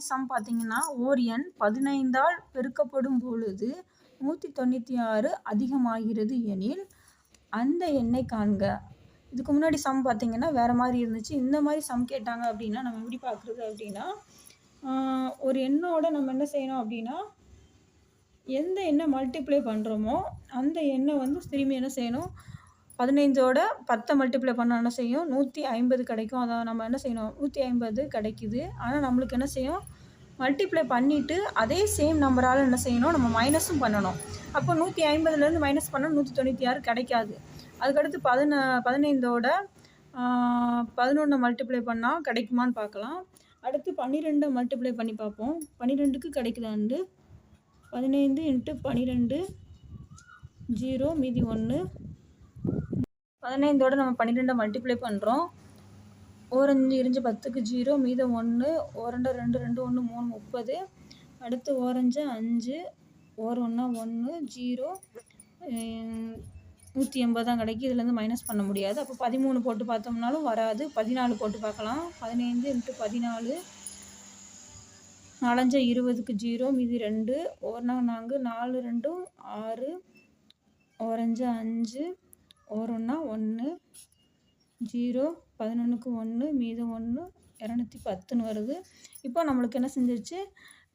ரெண்டாவது சம் பார்த்தீங்கன்னா, ஓர் எண் 15ஆல் பெருக்கப்படும் பொழுது 196 அதிகமாகிறது எனில் அந்த எண்ணை காண்க. இதுக்கு முன்னாடி சம் பார்த்தீங்கன்னா வேறு மாதிரி இருந்துச்சு. இந்த மாதிரி சம் கேட்டாங்க அப்படின்னா நம்ம எப்படி பார்க்குறது அப்படின்னா, ஒரு எண்ணோட நம்ம என்ன செய்யணும் அப்படின்னா, எந்த எண்ணை மல்டிப்ளை பண்ணுறோமோ அந்த எண்ணை திரும்பி என்ன செய்யணும், 15ஓட 10 மல்டிப்ளை பண்ணால் என்ன செய்யும், 150 கிடைக்கும். அதை நம்ம என்ன செய்யணும், 150 கிடைக்குது. ஆனால் நம்மளுக்கு என்ன செய்யும், மல்டிப்ளை பண்ணிவிட்டு அதே சேம் நம்பரால் என்ன செய்யணும், நம்ம மைனஸும் பண்ணணும். அப்போ 150லேருந்து மைனஸ் பண்ணால் 196 கிடைக்காது. அதுக்கடுத்து 15ஓட 11 மல்டிப்ளை பண்ணால் கிடைக்குமான்னு பார்க்கலாம். அடுத்து 12 மல்டிப்ளை பண்ணி பார்ப்போம். 12க்கு கிடைக்குதாண்டு 15 × 12 0 மீதி 1. 15ஓட நம்ம 12 மல்டிப்ளை பண்ணுறோம். ஓரஞ்சு இரிஞ்சு 10க்கு 0 மீதம் 1. ஓரண்டை 2 2 1 3 30. அடுத்து ஓரஞ்சு 5 ஓர் 1 1 0 180 தான் கிடைக்கும். இதுலேருந்து மைனஸ் பண்ண முடியாது. அப்போ 13 போட்டு பார்த்தோம்னாலும் வராது. 14 போட்டு பார்க்கலாம். 15 × 14 4 20க்கு 0 மீதி 2. ஓர் 4 4 2 6 ஓரஞ்சு 5 ஓர் 1 1 0 11க்கு 1 மீதம் 1 210ன்னு வருது. இப்போ நம்மளுக்கு என்ன செஞ்சிருச்சு,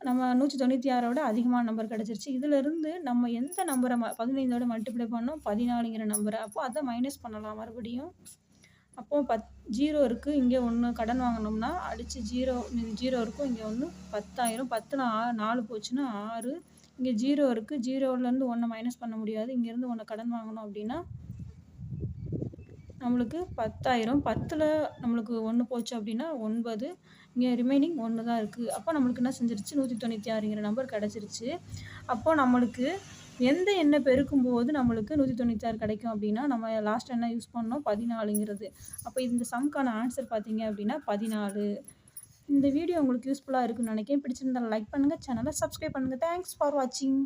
நம்ம 196ஓட அதிகமான நம்பர் கிடச்சிருச்சு. இதிலிருந்து நம்ம எந்த நம்பரை 15ஓட மல்டிப்ளை பண்ணோம், 14ங்கிற நம்பரை. அப்போ அதை மைனஸ் பண்ணலாம் மறுபடியும். அப்போது 0 இருக்குது, இங்கே 1 கடன் வாங்கினோம்னா அடித்து 0 இருக்கும், இங்கே 1 10,000. 10ல் 4 போச்சுன்னா 6. இங்கே 0 இருக்குது, 0லேருந்து 1 மைனஸ் பண்ண முடியாது. இங்கேருந்து 1 கடன் வாங்கணும் அப்படின்னா நம்மளுக்கு 10,000. 10ல் நம்மளுக்கு 1 போச்சு அப்படின்னா 9. இங்கே ரிமைனிங் 1 தான் இருக்குது. அப்போ நம்மளுக்கு என்ன செஞ்சிருச்சு, 196ங்கிற நம்பர் கிடச்சிருச்சு. அப்போது நம்மளுக்கு எந்த எண்ணை பெருக்கும்போது நம்மளுக்கு 196 கிடைக்கும் அப்படின்னா, நம்ம லாஸ்ட் என்ன யூஸ் பண்ணோம், 14ங்கிறது. அப்போ இந்த சம்க்கான ஆன்சர் பார்த்தீங்க அப்படின்னா 14. இந்த வீடியோ உங்களுக்கு யூஸ்ஃபுல்லாக இருக்குன்னு நினைக்கிறேன். பிடிச்சிருந்தால் லைக் பண்ணுங்கள், சேனலை சப்ஸ்கிரைப் பண்ணுங்கள். தேங்க்ஸ் ஃபார் வாட்சிங்.